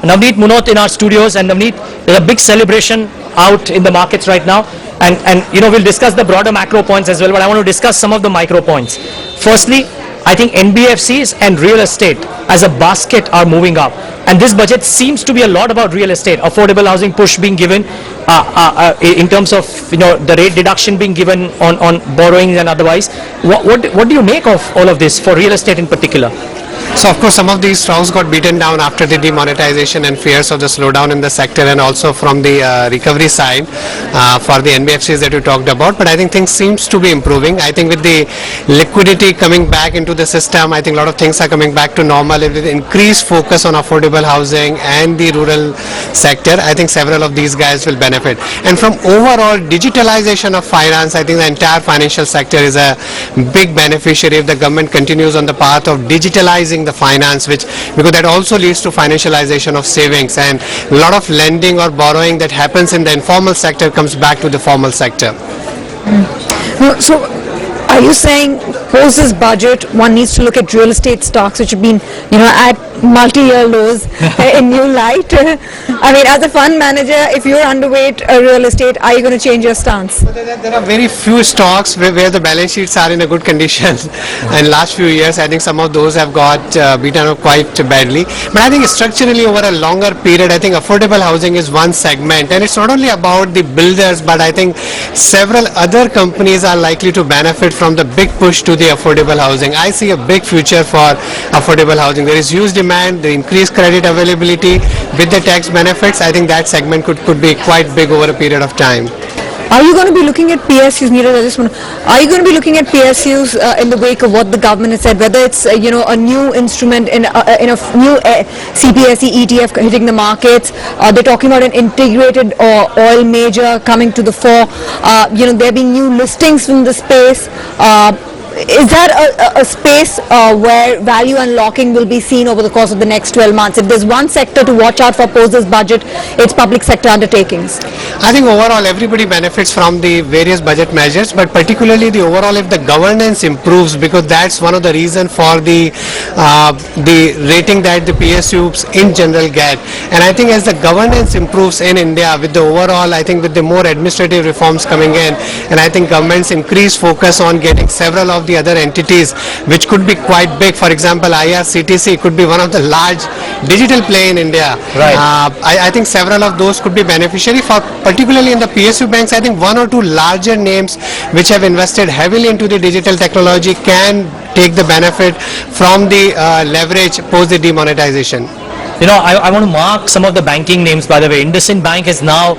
Navneet, Munot in our studios, and Navneet, there's a big celebration out in the markets right now, and we'll discuss the broader macro points as well, but I want to discuss some of the micro points. Firstly, I think NBFCs and real estate as a basket are moving up, and this budget seems to be a lot about real estate, affordable housing push being given in terms of the rate deduction being given on borrowings and otherwise. What do you make of all of this for real estate in particular? So of course some of these stocks got beaten down after the demonetization and fears of the slowdown in the sector, and also from the recovery side for the NBFCs that you talked about. But I think things seems to be improving. I think with the liquidity coming back into the system, I think a lot of things are coming back to normal. With increased focus on affordable housing and the rural sector, I think several of these guys will benefit. And from overall digitalization of finance, I think the entire financial sector is a big beneficiary if the government continues on the path of digitalizing the finance, because that also leads to financialization of savings, and a lot of lending or borrowing that happens in the informal sector comes back to the formal sector. So are you saying post this budget one needs to look at real estate stocks which have been at multi-year lows in new light? I mean, as a fund manager, if you're underweight real estate, are you going to change your stance? There are very few stocks where the balance sheets are in a good condition. In last few years, I think some of those have got beaten up quite badly. But I think structurally over a longer period, I think affordable housing is one segment, and it's not only about the builders, but I think several other companies are likely to benefit from the big push to the affordable housing. I see a big future for affordable housing. There is huge demand, the increased credit availability with the tax benefits. I think that segment could be quite big over a period of time. Are you going to be looking at PSUs, Neeraj? Are you going to be looking at PSUs in the wake of what the government has said, whether it's a new instrument in a new CPSE ETF hitting the markets? They're talking about an integrated oil major coming to the fore. There being new listings in the space. Is that a space where value unlocking will be seen over the course of the next 12 months? If there's one sector to watch out for post this budget, it's public sector undertakings. I think overall everybody benefits from the various budget measures, but particularly the overall if the governance improves, because that's one of the reasons for the rating that the PSUs in general get. And I think as the governance improves in India with the overall, I think with the more administrative reforms coming in, and I think government's increased focus on getting several of the other entities which could be quite big. For example, IRCTC could be one of the large digital play in India. Right. I think several of those could be beneficiary for, particularly in the PSU banks. I think one or two larger names which have invested heavily into the digital technology can take the benefit from the leverage post the demonetization. I want to mark some of the banking names, by the way. IndusInd Bank is now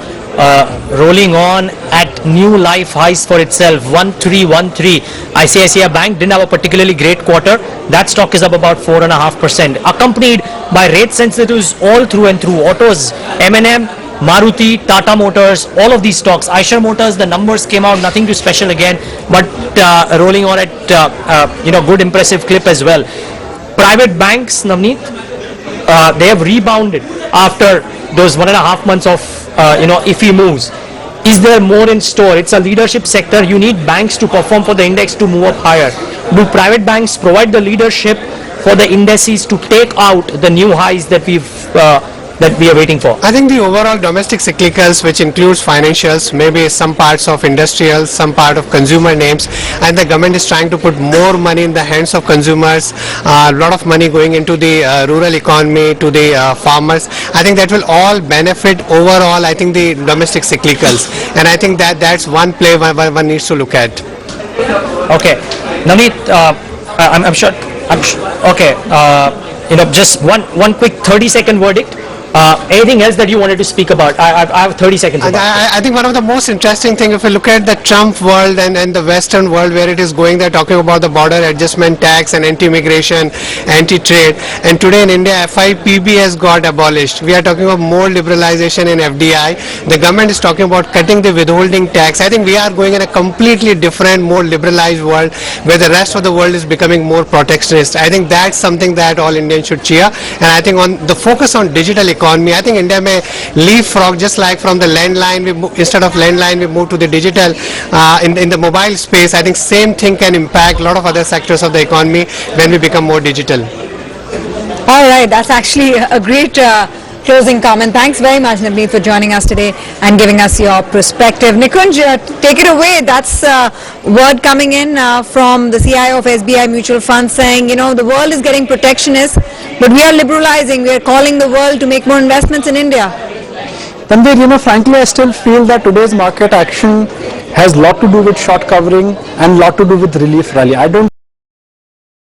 rolling on at new life highs for itself, 1313. ICICI Bank didn't have a particularly great quarter. That stock is up about 4.5%, accompanied by rate sensitives all through and through. Autos, M&M, Maruti, Tata Motors, all of these stocks. Eicher Motors, the numbers came out, nothing too special again, but rolling on at good impressive clip as well. Private banks, Navneet, they have rebounded after those 1.5 months of iffy moves. Is there more in store? It's a leadership sector. You need banks to perform for the index to move up higher. Do private banks provide the leadership for the indices to take out the new highs that we are waiting for? I think the overall domestic cyclicals, which includes financials, maybe some parts of industrial, some part of consumer names, and the government is trying to put more money in the hands of consumers, a lot of money going into the rural economy, to the farmers. I think that will all benefit overall, I think, the domestic cyclicals, and I think that's one play one needs to look at. Okay, Navneet, I'm sure. Okay, just one quick 30-second verdict. Anything else that you wanted to speak about? I have 30 seconds. I think one of the most interesting thing, if you look at the Trump world and the Western world where it is going, they're talking about the border adjustment tax and anti-immigration, anti-trade. And today in India, FIPB has got abolished. We are talking about more liberalization in FDI. The government is talking about cutting the withholding tax. I think we are going in a completely different, more liberalized world where the rest of the world is becoming more protectionist. I think that's something that all Indians should cheer. And I think on the focus on digital economy, I think India may leapfrog, just like from the landline, instead of landline we move to the digital in the mobile space. I think same thing can impact a lot of other sectors of the economy when we become more digital. All right, that's actually a great closing comment. Thanks very much, Navneet, for joining us today and giving us your perspective. Nikunj, take it away. That's word coming in from the CIO of SBI Mutual Fund saying, the world is getting protectionist, but we are liberalizing. We are calling the world to make more investments in India. Tanvir, frankly, I still feel that today's market action has a lot to do with short covering and a lot to do with relief rally. I don't